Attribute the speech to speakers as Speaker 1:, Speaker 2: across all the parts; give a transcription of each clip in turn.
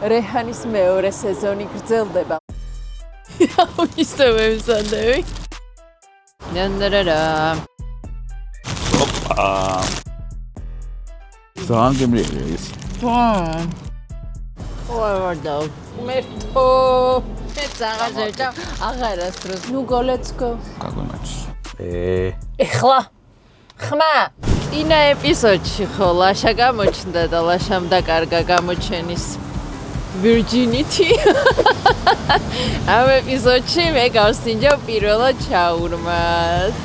Speaker 1: რეჰანის მეორე სეზონი გრძელდება. ისე ვემზადები. ნანარარა.
Speaker 2: ოპა. ძალიან გემრიელია ეს.
Speaker 1: ვარდაო. მერტო. მეცაღაზერდა აღარასდროს. ნუ let's go.
Speaker 2: გაგონაჩ.
Speaker 1: ეხლა ხმა წინა ეპიზოდში ხო ლაშა გამოჩნდა და ლაშამ დაკარგა გამოჩენის virginity. ამ ეპიზოდში მე გავსინჯავ პირველად შაურმას.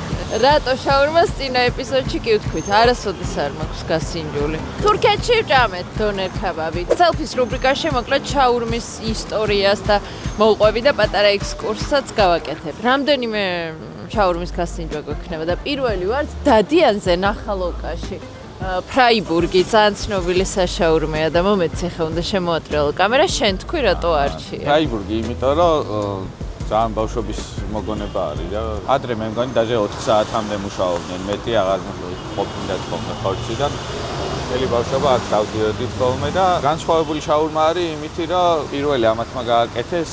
Speaker 1: რატო შაურმას წინა ეპიზოდში კი ვთქვით, არასოდეს არ მაქვს გასინჯული. თურქეთში ვჭამეთ დონერ ქაბაბი. სელფის რუბრიკაში მოკლედ შაურმის ისტორიას და მოვყვები და პატარა ექსკურსსაც გავაკეთებ. რამდენიმე შაურმის გასინჯვა გვექნება და პირველი ვარ დადიანზე ნახალოკაში. ფრაიბურგი ძალიან ცნობილი საშაურმეა და მომეცი ხე უნდა შემოატრიალო კამერა შენ თქვი რატო არჩია
Speaker 2: ფრაიბურგი იმიტომ რომ ძალიან ბავშვობის მოგონება არის და ადრე მე მგონი დაჟე 4 საათამდე მუშაობდნენ მეტი აღარ ყოფნიდა თქონდა ხორცი და მთელი ბავშვობა აქ დავდიოდით ხოლმე და განსხვავებული შაურმა არის იმითი რომ პირველი ამათმა გააკეთეს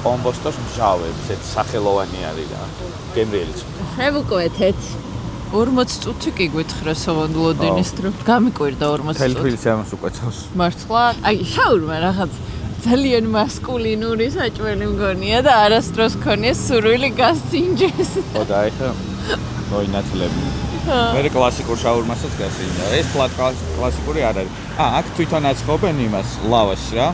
Speaker 2: კომბოსტოს მჟავებს ეს სახელოვანი არის და გემრიელიც
Speaker 1: შევუკვეთეთ 40 წუთი კი გვითხრა სავანდლოდინის დრო გამიკვირდა 40 წუთი
Speaker 2: თელფილს ამას უკვეთავს
Speaker 1: მართლა აი შაურმა რაღაც ძალიან მასკულინური საჭმელი მგონია და არასდროს ქონია სურვილი გასინჯეს
Speaker 2: ხო და ეხლა მოინათლები მე კლასიკურ შაურმასაც გასინჯა ეს ფლატ კლასიკური არ არის აქ თვითონ აწყობენ იმას ლავაშს რა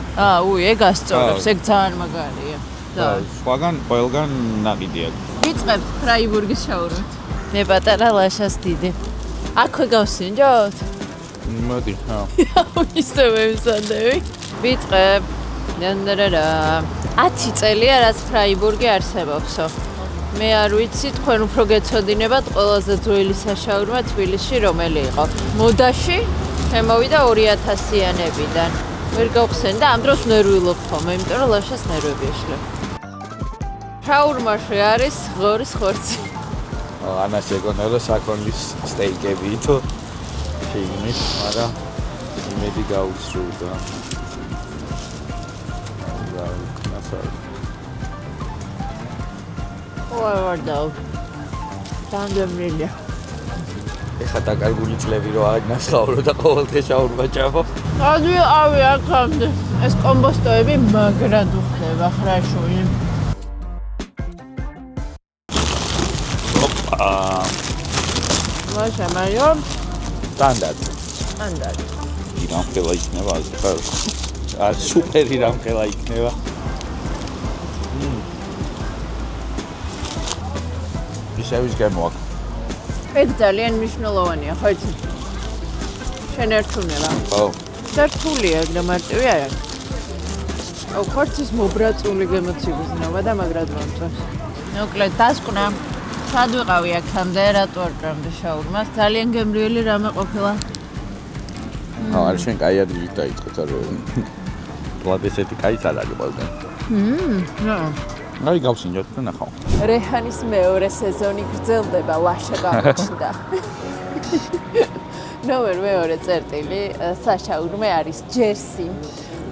Speaker 1: უი ეგ ასწორებს ეგ ძალიან მაგარია
Speaker 2: და სხვაგან ყველგან ნაყიდი აქვს
Speaker 1: ვიწყებთ ფრაიბურგის შაურმით მე პატარა ლაშას დიდი აქვე გავსინჯოთ
Speaker 2: მოდი ხო
Speaker 1: ისე ვემზადები ვიწყებ ნანარარა 10 წელია რაც ფრაიბურგი არსებობსო მე არ ვიცი თქვენ უფრო გეცოდინებათ ყველაზე ძველი საშაურმა თბილისში რომელი იყო მოდაში შემოვიდა 2000-იანებიდან ვერ გავხსენ და ამ დროს ნერვიულობ ხოლმე იმიტომ რომ ლაშას ნერვები ეშლება შაურმაში არის ღორის ხორცი
Speaker 2: ანას ეგონა რომ საქონლის სტეიკები თო შეიმით მაგრამ იმედი გაუსრულდა
Speaker 1: ვარდაო დამდემრილია
Speaker 2: ეხა დაკარგული წლები რო არ ნახავრო და ყოველდღე შაურმა ჭამო
Speaker 1: ადი ავი აქამდე ეს კომბოსტოები მაგრად უხდება ხრაშული
Speaker 2: ოპა
Speaker 1: მაშა მაიო
Speaker 2: სტანდარტი რამხელა იქნება ასე სუპერი რამხელა იქნება ისევის გემოაკ
Speaker 1: ეგ ძალიან მნიშვნელოვანია ხო იცი შენ ერთუნება
Speaker 2: ხო
Speaker 1: ერთულია და მარტივი არ არის აუ ხორცის მობრაწული გემოციგზნობა და მაგრად მომწონს მოკლედ დასკვნა სად ვიყავი აქამდე რატო არ ჭამდი შაურმას ძალიან გემრიელი რამე ყოფილა
Speaker 2: არ შენ კაი ადგილით დაიწყეთ არ ვარ ესეთი კაი სალადი ყველგან აი გავსინჯოთ და ნახავ
Speaker 1: რეჰანის მეორე სეზონი გრძელდება ლაშა გამოჩნდა ნომერ მეორე წერტილი საშაურმე არის ჯერსი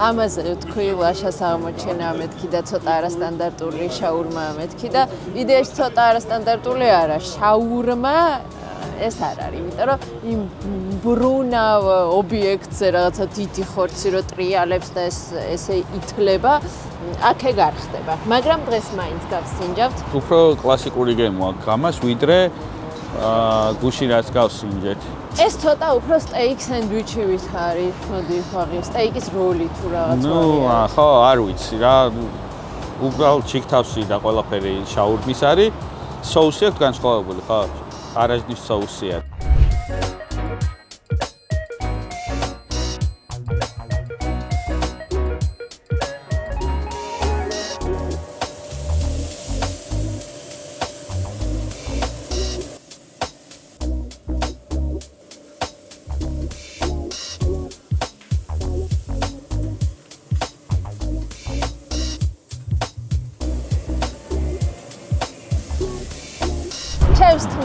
Speaker 1: ამაზე ვთქვი ლაშას აღმოჩენა მეთქი და ცოტა არასტანდარტული შაურმა მეთქი და იდეაში ცოტა არასტანდარტული არა შაურმა ეს არ არის იმიტომ რომ იმ ბრუნა ობიექტზე რაღაცა დიდი ხორცი რო ტრიალებს და ესე ითლება აქე გარხდება მაგრამ დღეს მაინც გავსინჯავთ
Speaker 2: უფრო კლასიკური გემო აქვს ამას ვიდრე გუში რაც გავსინჯეთ
Speaker 1: ეს ცოტა უფრო სტეიკ სენდვიჩივით არის მოდი ვაღი სტეიკის როლი თუ რაღაც
Speaker 2: ნუ ხო არ ვიცი რა უბრალოდ ჩიქთავში და ყველაფერი შაურმის არის соуსი აქვს განსხვავებული ხო არაჯნის соусია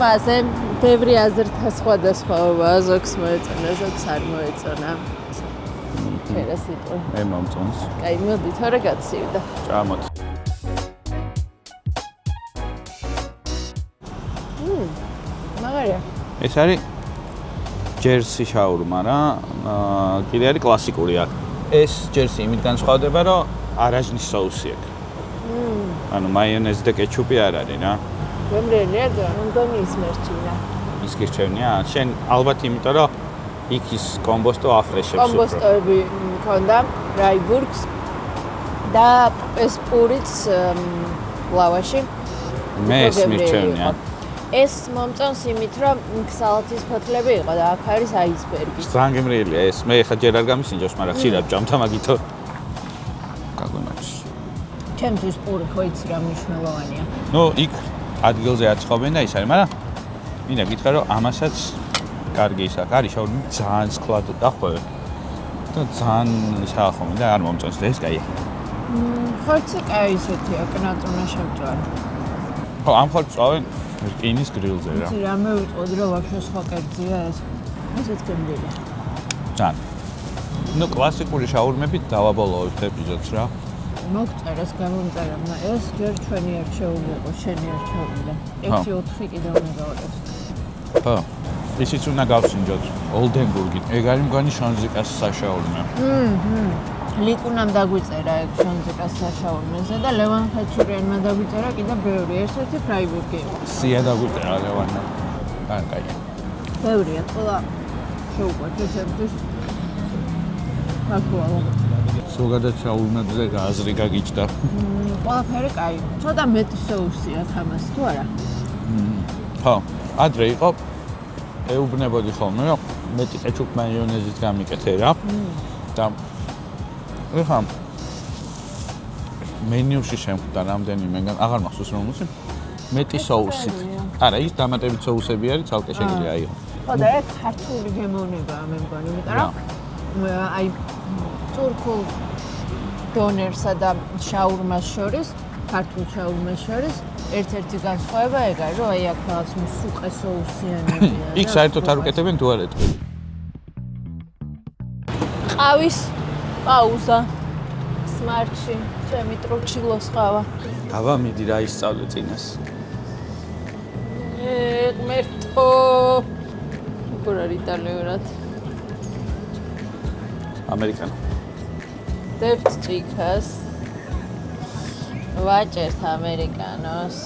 Speaker 1: თმაზე ბევრი აზრთა სხვადასხვაობაა ზოგს მოეწონა ზოგს არ მოეწონა შეიძლება სიტყვა.
Speaker 2: მე მომწონს.
Speaker 1: კაი, მოდი, თორე გაცივდა.
Speaker 2: ჭამოთ.
Speaker 1: მაგარია.
Speaker 2: ეს არის ჯერსი შაურმა რა. კიდე არის კლასიკური აქ. ეს ჯერსი იმით განსხვავდება, რომ არაჟნის соуსი აქვს. ანუ მაიონეზი და კეჩუპი არ არის რა.
Speaker 1: გემრიელია და მომდონი ისმერჩინა.
Speaker 2: ის გირჩევნია? შენ ალბათ იმიტომ რომ იქ ის კომბოსტო აფრეშებს უფრო.
Speaker 1: კომბოსტოები მქონდა, რაიბურგს და ეს პურიც ლავაში.
Speaker 2: მე ეს მირჩევნია.
Speaker 1: ეს მომწონს იმით, რომ სალათის ფოთლები იყო და აქ არის აისბერგი.
Speaker 2: ძალიან გემრიელია ეს. მე ხა ჯერ არ გამისინჯავს, მაგრამ ხშირად ჭამთა მაგითო. გაგვიმარჯოს.
Speaker 1: ჩემთვის პური ხო იცი რა მნიშვნელოვანია.
Speaker 2: ნუ იქ ადგილზე აცხობენ და ის არის, მაგრამ მინდა გითხრა რომ ამასაც კარგი ის აქვს. არის შაურმა ძალიან სკლად დახვევე. და ძალიან საახომი და არ მომწონს და ეს კაია.
Speaker 1: ხორცი კაი ისეთია, კნაწუნა შემწვარი.
Speaker 2: ხო, ამ ხორცს წავენ რკინის გრილზე რა.
Speaker 1: იცი რა მე ვიტყოდი რომ ვაფშე სხვა კერძია ეს. ესეც გემრიელია.
Speaker 2: ძალიან. ნუ კლასიკური შაურმებით დავაბოლოვებთ ეპიზოდს რა.
Speaker 1: მოგწერეს გამომწერა, ეს ჯერ ჩვენი არჩეული იყო, შენი არჩეული. 6-4 კიდევ უნდა გავაკეთო.
Speaker 2: ხო. ისიც უნდა გავსინჯოთ. ოლდენბურგით. ეგ არის მგონი შონზიკას საშაურმე.
Speaker 1: ლიკუნამ დაგვიწერა ეგ შონზიკას საშაურმეზე და ლევან ხეჩურიანმა დაგვიწერა კიდე ბევრი, ერთ-ერთი ფრაიბურგი იყო.
Speaker 2: სია დაგვიწერა ლევანმა. კაი.
Speaker 1: ბევრია, ყველა შეუყვარდა ჩემთვის. აკუალა.
Speaker 2: ზოგადად შაურმებზე აზრი გაგიჭდა.
Speaker 1: ყველაფერი კაი. ცოტა მეტი соуსი აქვს ამას, თუ არა?
Speaker 2: ხო, ადრე იყო ეუბნებოდი ხოლმე, რომ მეტი კეჩუპ მაიონეზით გამიკეთე რა. და ეხლა მენიუში შემხვდა რამდენიმე, აღარ მახსოვს რომ მოსი მეტი соусით. არა, ის დამატებით соусები არის, ცალკე შეგიძლია აიღო.
Speaker 1: ხო და ეს ქართული გემოვნებაა მე მგონი, იმიტომ რომ აი თურქულ დონერსა და შაურმას შორის, ქართულ შაურმას შორის ერთ-ერთი განსხვავება ეგ არის, რომ აი აქ რაღაც მსუყე соусიანებია.
Speaker 2: იქ საერთოდ არ უკეთებენ თუ არ ეტყვი.
Speaker 1: ყავის პაუზა. სმარჩი, ჩემი ტრუჩილოს ყავა.
Speaker 2: დავა მიდი რა ისწავლე წინას.
Speaker 1: მერტო. როგორ არის იტალიურად?
Speaker 2: ამერიკანო.
Speaker 1: დებთ ჭიქას. ვაჭერთ ამერიკანოს.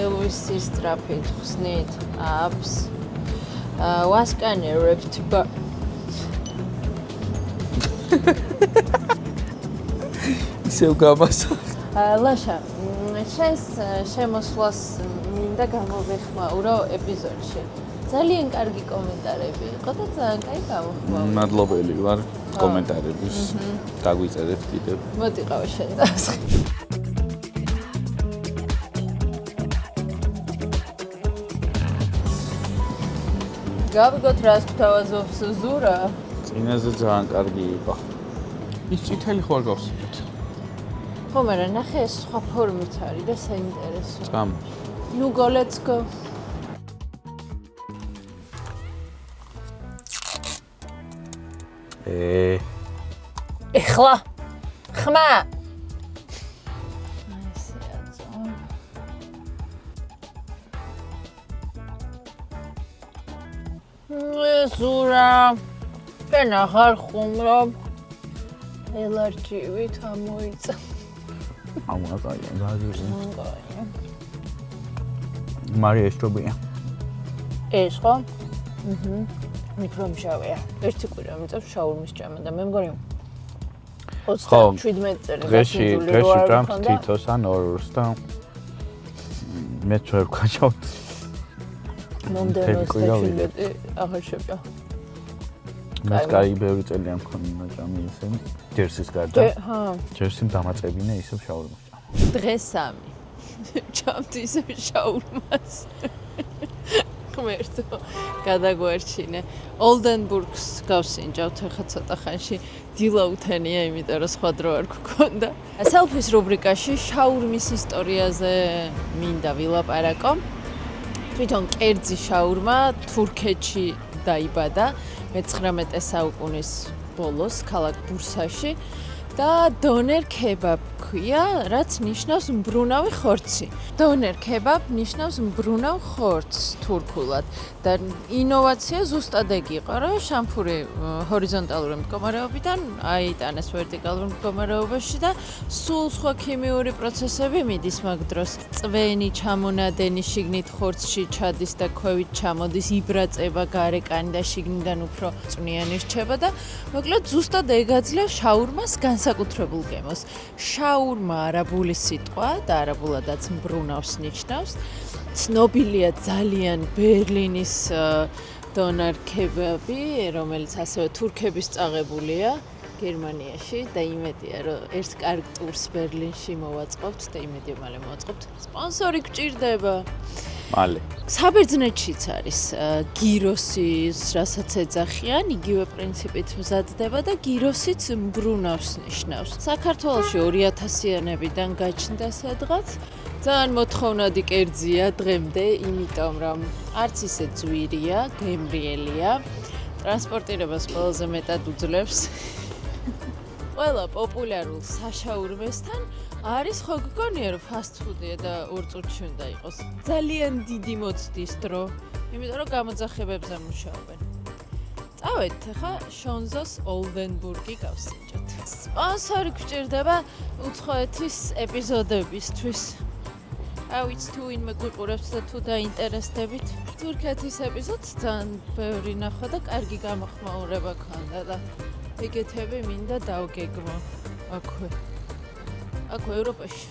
Speaker 1: ელვისის სტრაფით ხსნით აპს. ვასკანერებთ
Speaker 2: ისევ გამასა.
Speaker 1: ლაშა, შენს შემოსვლას მინდა გამოვეხმაურო ეპიზოდში. ძალიან კარგი კომენტარები იყო და ძალიან კაი გამოხმაურე.
Speaker 2: მადლობელი ვარ კომენტარების. დაგვიწერეთ კიდევ.
Speaker 1: მოდი ყავა შენ დასხი. გავიგოთ რას გვთავაზობს ზურა.
Speaker 2: წინაზე ძალიან კარგი იყო. ის წითელი ხო არ გავსინჯოთ?
Speaker 1: ხო, მაგრამ ნახე ეს სხვა ფორმით არის და საინტერესო.
Speaker 2: წამ.
Speaker 1: ნუ go, let's go. ეხლა ხმა. ზურა. შენ ახარ ხუმრობ. ელარჯივით ამოიწა.
Speaker 2: ამაგაია, გაგიზი. მარია ესტრობია.
Speaker 1: ეს ხო? მიკრომშავია. ერთი კვირა მიწევს შაურმის ჭამა და მე მგონი 37 წელი
Speaker 2: დღეში ჭამ თითოს ან ორს და მე წერ ვქაჩავ.
Speaker 1: მომდენო 37 აღარ შეჭა.
Speaker 2: მე კაი ბევრი წელი ამ მქონდა ჭამი ისინი ჯერსის გარდა.
Speaker 1: ჰა.
Speaker 2: ჯერსიმ დამაწებინე ისევ შაურმას ჭამა.
Speaker 1: დღეს 3. ჭამთ ისევ შაურმას. ღმერთო, გადაგვარჩინე. ოლდენბურგს გავსინჯავთ ახლა ცოტა ხანში. დილა უთენია, იმიტომ რომ სხვა დრო არ გქონდა. სელფის რუბრიკაში შაურმის ისტორიაზე მინდა ვილაპარაკო. თვითონ კერძი შაურმა თურქეთში დაიბადა 19 საუკუნის ბოლოს ქალაქ ბურსაში და დონერ ქებაბ ქვია, რაც ნიშნავს მბრუნავი ხორცი. დონერ ქებაბ ნიშნავს მბრუნავ ხორცს თურქულად და ინოვაცია ზუსტად ეგ იყო, რომ შამფური ჰორიზონტალური მდგომარეობიდან აიტანეს ვერტიკალურ მდგომარეობაში და სულ სხვა ქიმიური პროცესები მიდის მაგ დროს. წვენი ჩამონადენი შიგნით ხორცში ჩადის და ქვევით ჩამოდის, იბრაწება გარეკანი და შიგნიდან უფრო წვნიანი რჩება და მოკლედ ზუსტად ეგ აძლევს შაურმას განსაკუთრებულ გემოს. შაურმა არაბული სიტყვა და არაბულადაც მბრუნავს ნიშნავს. ცნობილია ძალიან ბერლინის დონერ ქებაბი, რომელიც ასევე თურქების წაღებულია გერმანიაში და იმედია რომ ერთ კარგ ტურს ბერლინში მოვაწყობთ და იმედია მალე მოვაწყობთ. სპონსორი გჭირდება.
Speaker 2: მალე.
Speaker 1: საბერძნეთშიც არის გიროსის, რასაც ეძახიან, იგივე პრინციპით მზადდება და გიროსიც მბრუნავს ნიშნავს. საქართველოში 2000-იანებიდან გაჩნდა სადღაც. ძალიან მოთხოვნადი კერძია დღემდე, იმიტომ რომ არც ისე ძვირია, გემრიელია, ტრანსპორტირებას ყველაზე მეტად უძლებს. ყველა პოპულარულ საშაურმესთან არის ხო გგონია რომ ფასტ ფუდია და 2 წუთში უნდა იყოს. ძალიან დიდი მოცდის დრო, იმიტომ რომ გამოძახებებზე მუშაობენ. წავედით ახლა შონზოს ოლდენბურგი გავსინჯოთ. სპონსორი გჭირდება უცხოეთის ეპიზოდებისთვის. რა ვიცი თუ ვინმე გვიყურებს და თუ დაინტერესდებით. თურქეთის ეპიზოდს ძალიან ბევრი ნახვა და კარგი გამოხმაურება ქონდა და ეგეთები მინდა დავგეგმო აქვე ევროპაში.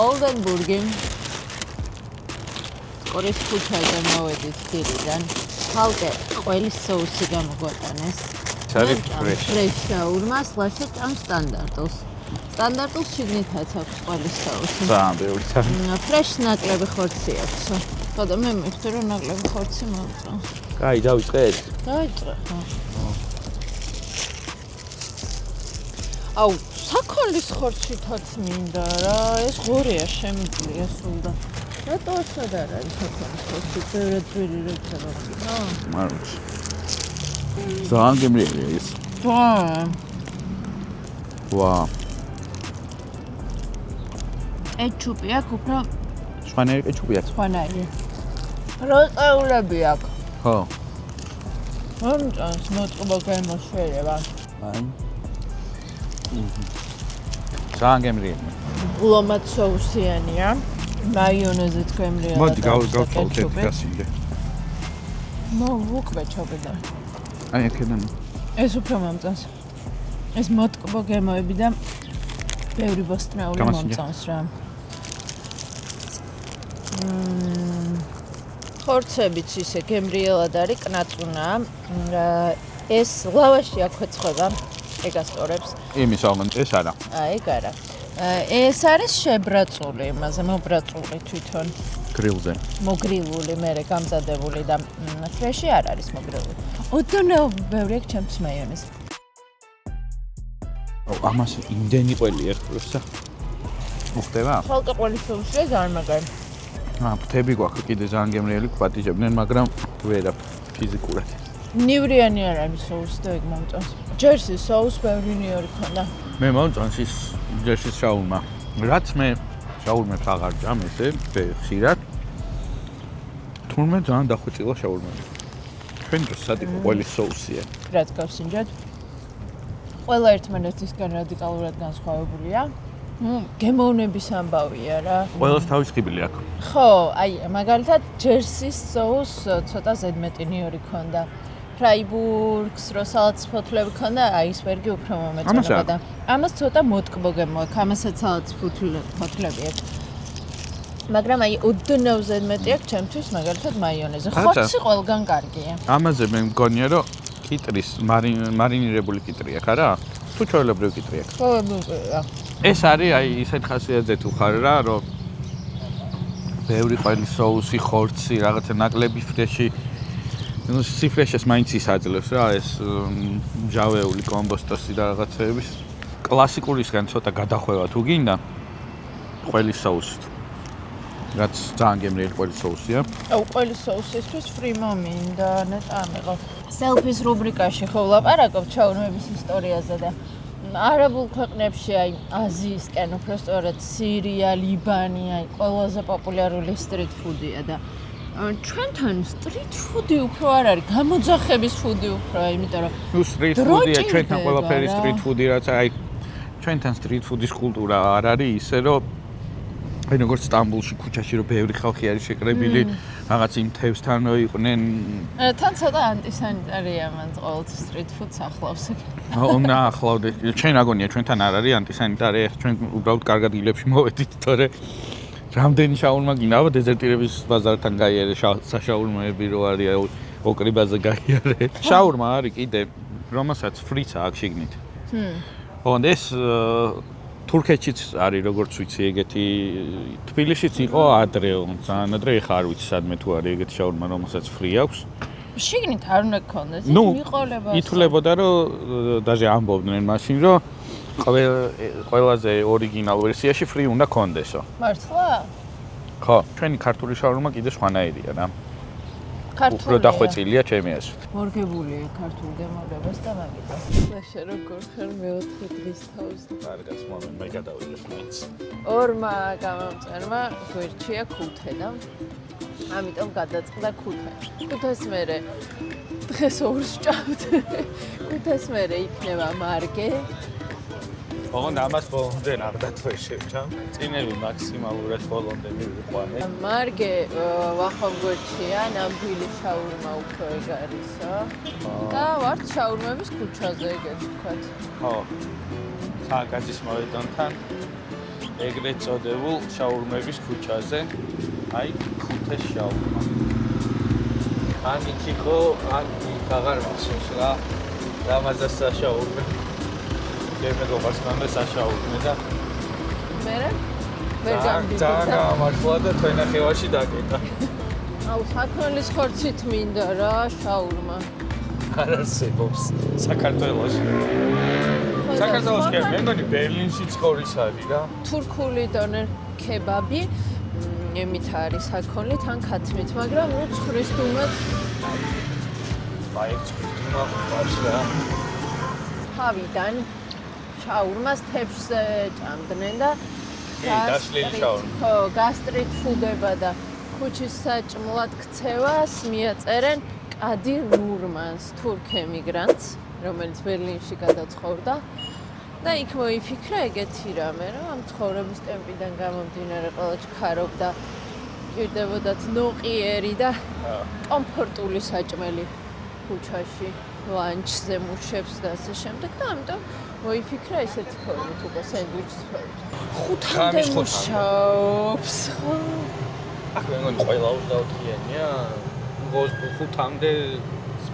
Speaker 1: ოლდენბურგი ყურის ქუჩაზე მოვედით დილიდან. ხალკე ყველის соуსი გამოგვატანეს.
Speaker 2: არის
Speaker 1: ფრეშ შაურმა სლაშე ჭამ სტანდარტულს. სტანდარტულს შიგნითაც აქვს ყველის соуსი.
Speaker 2: ძალიან ბევრი.
Speaker 1: ფრეშ ნაკლები ხორცი აქვს. ხოდა მე მივხვდი რომ ნაკლები ხორცი მომწონს.
Speaker 2: კაი, დავიწყეთ.
Speaker 1: დავიწყე. აუ საქონლის ხორცითაც მინდა რა, ეს ღორია შემიძლია სულ და რატო ასად არ არის საქონლის ხორცი, ბევრად ძვირი რეცეპტი, ნო?
Speaker 2: მარუჩ. ძალიან გემრიელია ეს. ვა.
Speaker 1: ეჩუპი აქვს უფრო
Speaker 2: შვანერი ეჩუპია.
Speaker 1: ხვანაირი. როწეულები აქვს.
Speaker 2: ხო.
Speaker 1: მომწონს მოწყობა გამოშვება.
Speaker 2: აი. ძალიან გემრიელია.
Speaker 1: ლომად соусიანია. მაიონეზით გემრიელია.
Speaker 2: მოდი გავწავლთ გასინჯე.
Speaker 1: უკბე ჩობედა.
Speaker 2: აი აქედან.
Speaker 1: ეს უფრო მომწონს. ეს მოტკბო გემოები და ბევრი ბოსტნეული მომწონს რა. ხორცებიც ისე გემრიელად არის, კნაწუნა. ეს ლავაში აქვეცხება, ეგასწორებს.
Speaker 2: იმის ალბათ ეს არა.
Speaker 1: ეგ არა. ეს არის შებრაწული, იმაზე მობრაწული თვითონ.
Speaker 2: გრილზე.
Speaker 1: მოგრილული, მერე გამზადებული და ფრეში არ არის მოგრილული. ოდნავ ბევრი აქვს ჩემთვის მაიონეზი.
Speaker 2: ამას იმდენი ყველი ერთხელსა. მოხდება?
Speaker 1: ხალხი ყველის соусია ძალიან მაგარი.
Speaker 2: ფრთები გვაქვს კიდე ძალიან გემრიელი გვატიჟებდნენ, მაგრამ ვერა ფიზიკურად.
Speaker 1: ნივრიანი არ არის соуს და ეგ მომწონს. ჯერსის соуს ბევრი ნიორი ქონდა.
Speaker 2: მე მომწონს ის ჯერსის შაურმა. რაც მე შაურმებს აღარ ჭამ ესე ხშირად. თურმე ძალიან დახვეწილა შაურმები. ჩვენ დროს სადიკო ყველის соусია.
Speaker 1: რაც გავსინჯოთ. ყველა ერთმანეთისგან რადიკალურად განსხვავებულია. გემოვნების ამბავია რა.
Speaker 2: ყველას თავის ხიბილი აქვს.
Speaker 1: ხო, აი მაგალითად ჯერსის соус ცოტა ზედმეტი ნიორი ქონდა. ფრაიბურგს რო სალატის ფოთლები ქონდა, აისბერგი უფრო მომეწონება და ამას ცოტა მოტკბო გემო აქვს, ამასაც სალატის ფოთლები აქვს. მაგრამ აი ოდნავზე მეტი აქვს ჩემთვის მაგალითად მაიონეზი. ხორცი ყველგან კარგია.
Speaker 2: ამაზე მე მგონია რომ კიტრის მარინირებული კიტრი აქვს არა? თუ ჩვეულებრივი კიტრი აქვს.
Speaker 1: ჩვეულებრივია.
Speaker 2: ეს არის აი ისეთ ხასიათზე თუ ხარ რა რომ ბევრი ყველის соуსი, ხორცი, რაღაცა ნაკლები ფრეში. ნუ სიფრეშეს მაინც ისაძლევს რა ეს მჟავეული კომბოსტოსი და რაღაცეების კლასიკურისგან ცოტა გადახვევა თუ გინდა ყველის соуსით. რაც ძალიან გემრიელი ყველის соуსია.
Speaker 1: აუ ყველის соуსისთვის ფრიმო მინდა ნეტამეყო. სელფის რუბრიკაში ხო ვლაპარაკობ ჩაურმების ისტორიაზე და არაბულ ქვეყნებში აი აზიისკენ უბრალოდ სირია, ლიბანი აი ყველაზე პოპულარული სტრიტ ფუდია და ჩვენთან სტრიტ ფუდი უფრო არ არის, გამოძახების ფუდი უფრო, იმიტომ რომ
Speaker 2: ნუ სტრიტ ფუდია ჩვენთან ყველაფერი სტრიტ ფუდი რაც აი ჩვენთან სტრიტ ფუდის კულტურა არ არის ისე რომ აი როგორც სტამბულში ქუჩაში რომ ბევრი ხალხი არის შეკრებილი რაღაც იმ თევსთან იყვნენ
Speaker 1: თან ცოტა ანტისანიტარია მან ყოველთვის სტრიტ ფუდს ახლავს
Speaker 2: უნდა ახლავდე ჩვენ აგონია ჩვენთან არ არის ანტისანიტარია ჩვენ უბრალოდ კარგად ილებში მოვედით თორე რამდენი შაურმა გინდა აბა დეზერტირების ბაზართან გაიარე საშაურმაები რო არის ოკრიბაზე გაიარე შაურმა არის კიდე რომელსაც ფრიც აქვს შიგნით ოღონდ ეს თურქეთშიც არის როგორც ვიცი ეგეთი თბილისშიც იყო ადრე ძალიან ადრე ეხა არ ვიცი სადმე თუ არის ეგეთი შაურმა რომელსაც ფრი აქვს
Speaker 1: შიგნით არ უნდა გქონდეს მიყოლება
Speaker 2: ითვლებოდა რომ დაჟე ამბობდნენ მაშინ რომ ყველაზე ორიგინალ ვერსიაში ფრი უნდა გქონდესო
Speaker 1: მართლა?
Speaker 2: ხო ჩვენი ქართული შაურმა კიდე სხვანაირია რა
Speaker 1: ქართული
Speaker 2: უფრო დახვეწილია ჩემი აზრით
Speaker 1: მორგებულია ქართულ გემოვნებას და მაგიტო ლაშა როგორ ხარ მეოთხე დღის თავს
Speaker 2: კარგად მომენ მე გადავიდე მაინც
Speaker 1: ორმა გამომწერმა გვერდშია ქუთე და ამიტომ გადაწყდა ქუთე ქუთეს მერე დღეს ორს ჭავთ ქუთეს მერე იქნება მარგე
Speaker 2: ოღონდ ამას ბოლომდე არ დათვეშებჭა. წინები მაქსიმალურად ბოლომდე მივიყვანე.
Speaker 1: მარგე ვახომ გვერდშია, ნამდვილი შაურმა უფრო ეგ არისო. და ვართ შაურმების ქუჩაზე ეგეთ ვთქვათ.
Speaker 2: ხო. სააკაძის მოედანთან ეგრეთ წოდებულ შაურმების ქუჩაზე. აი, ქუთეს შაურმა. ამით იყო, ამით აღარ მახსოვს რა. რამაზას საშაურმე. მეგობრს მანდ საშაურმე და
Speaker 1: მერე ვერ გამბიგდა.
Speaker 2: ძალიან გამართლა და თვენახევარში დაკეტა.
Speaker 1: აუ საქონლის ხორცით მინდა რა შაურმა.
Speaker 2: არ არსებობს საქართველოში. საქართველოში მე მგონი ბერლინში ცხოვრის არის რა.
Speaker 1: თურქული დონერ კებაბი ემით არის საქონლი თან ქათმით, მაგრამ ნუ ცხვრის დუმად
Speaker 2: აი ცხვრის დუმა ყავს რა.
Speaker 1: თავიდან შაურმას თევზს ჭამდნენ და
Speaker 2: გასტრიტ შაურმა.
Speaker 1: ხო, გასტრიტ ფუდება და ქუჩის საჭმლად ქცევას მიაწერენ კადირ ნურმანს, თურქ ემიგრანტს, რომელიც ბერლინში გადაცხოვრდა და იქ მოიფიქრა ეგეთი რამე, რომ ამ ცხოვრების ტემპიდან გამომდინარე ყველა ჩქარობდა ჭირდებოდათ ნოყიერი და კომფორტული საჭმელი ქუჩაში ლანჩზე მუშებს და ასე შემდეგ და ამიტომ მოიფიქრა ესეთი ფორმით უკვე სენდვიჩის ფორმით. 5-მდე მუშაობს.
Speaker 2: აქ მე მგონი ყველა 24-იანია. 5-მდე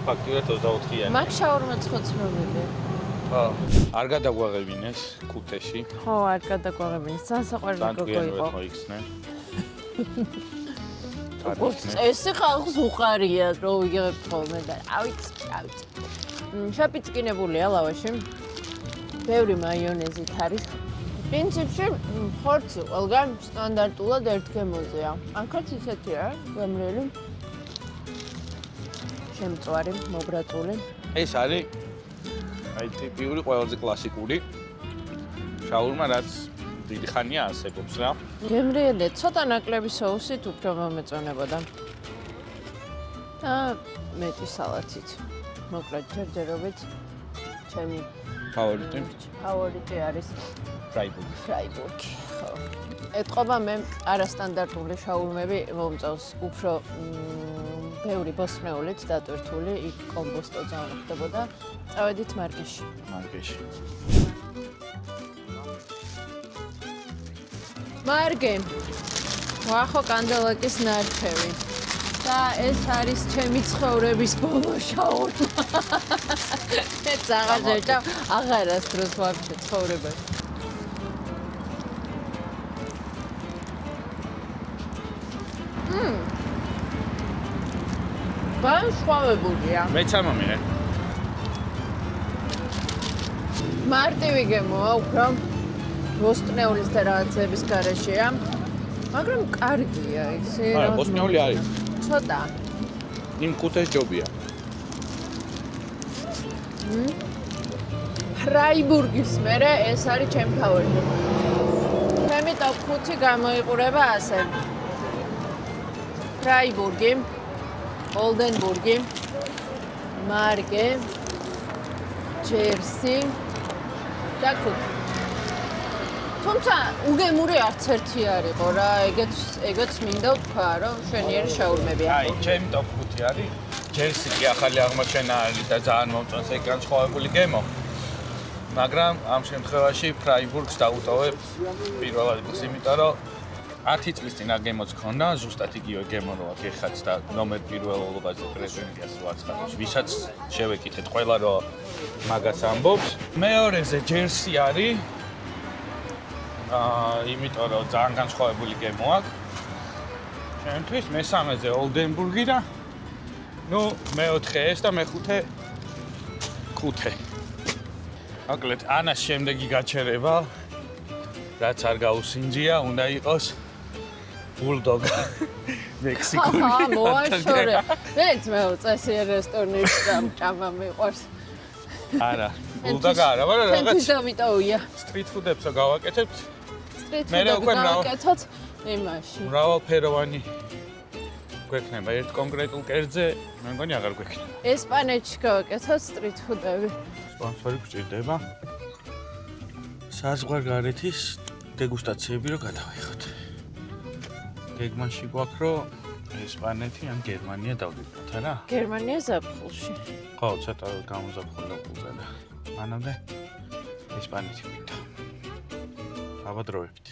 Speaker 2: ფაქტიურად 24-იანი.
Speaker 1: მაგ შაურმა ცოცხლობები.
Speaker 2: ხო. არ გადაგვაღებინეს ქუთეში.
Speaker 1: ხო, არ გადაგვაღებინეს. ძალიან საყვარელი გოგო იყო.
Speaker 2: მოიხსნე.
Speaker 1: ესე ხალხს უყარია რო იღებ ხოლმე და ავიცი. შაპიცკინებულია ლავაში. ბევრი მაიონეზით არის. პრინციპში ხორცი ყველგან სტანდარტულად ერთ გემოზეა. აქაც ისეთია, გემრიელი. შემწვარი, მობრაწული.
Speaker 2: ეს არის აი ტიპიური ყველაზე კლასიკური შაურმა რაც დიდი ხანია არსებობს რა.
Speaker 1: გემრიელი, ცოტა ნაკლები соуსით უფრო მომეწონებოდა. და მეტი სალათით. მოკლედ ჯერჯერობით ჩემი ფავორიტი არის ფრაიბურგი. ხო. ეთყობა მე არასტანდარტული შაურმები მომწონს, უფრო ბევრი ბოსტნეულით დატვირთული, იქ კომბოსტო ძალიან ხდებოდა. წავედით მარგეში. მარგე. ვახო კანდელაკის ნარჩევი. და ეს არის ჩემი ცხოვრების ბოლო შაურმა. ეს აღარ შეჭამ აღარასდროს ვაფშე ცხოვრებაში. განსხვავებულია.
Speaker 2: მეც ამომიღე.
Speaker 1: მარტივი გემოა უფრო ბოსტნეულის და რაღაცების გარეშეა. მაგრამ კარგია ისე.
Speaker 2: არა, ბოსტნეული არის.
Speaker 1: ცოტა.
Speaker 2: იმ კუთეს ჯობია.
Speaker 1: ფრაიბურგის მერე ეს არის ჩემი ფავორიტი. ჩემი ტოპ 5 გამოიყურება ასე. ფრაიბურგი, ოლდენბურგი, მარგე, ჯერსი და კუთი. თუმცა უგემური არც ერთი არისო რა, ეგეც მინდა ვთქვა, რომ შვენიერი შაურმებია.
Speaker 2: აი, ჩემი ტოპ 5 არის. ჯერსი კი ახალი აღმოჩენა არის და ძალიან მომწონს ეგ განსხვავებული გემო. მაგრამ ამ შემთხვევაში ფრაიბურგს დავუტოვებ პირველად ის, იმიტომ რომ 10 წლის წინ აგემოც ქონდა, ზუსტად იგივე გემო რო აქ ეხაც და ნომერ პირველობაზე პრეზიდენტიას ვაცხადებს, ვისაც შევეკითხეთ ყველა რომ მაგას ამბობს. მეორეზე ჯერსი არის. იმიტომ რომ ძალიან განსხვავებული გემო აქვს. ჩემთვის მესამეზე ოლდენბურგი და ნუ მეოთხე ეს და მეხუთე კუთე. აკლეთ ანას შემდეგი გაჩერება რაც არ გაუსინჯია, უნდა იყოს ბულდოგი მექსიკური.
Speaker 1: აჰა, მოაშორე. მეც მეუწესი რესტორნებში ჭამა მიყვარს.
Speaker 2: არა, ბულდოგი არა, მაგრამ რაღაც
Speaker 1: თენთვის დამიტოვია.
Speaker 2: სტრიტ ფუდებსო გავაკეთებთ.
Speaker 1: სტრიტ
Speaker 2: მე
Speaker 1: ფუდები
Speaker 2: უკვე
Speaker 1: გავაკეთოთ იმაში.
Speaker 2: მრავალფეროვანი გვექნება ერთ კონკრეტულ კერძზე, მე მგონი აღარ გვექნება.
Speaker 1: ესპანეთში გავაკეთოთ სტრიტ ფუდები.
Speaker 2: სპონსორი გვჭირდება. საზღვარგარეთის დეგუსტაციები რო გადავიღოთ. გეგმაში გვაქვს რომ ესპანეთი ან გერმანია დავდივართ, არა?
Speaker 1: გერმანია ზაფხულში.
Speaker 2: ხო, ცოტა გამოზაფხული ყულზე და მანამდე ესპანეთი მინდა. ავადროებთ.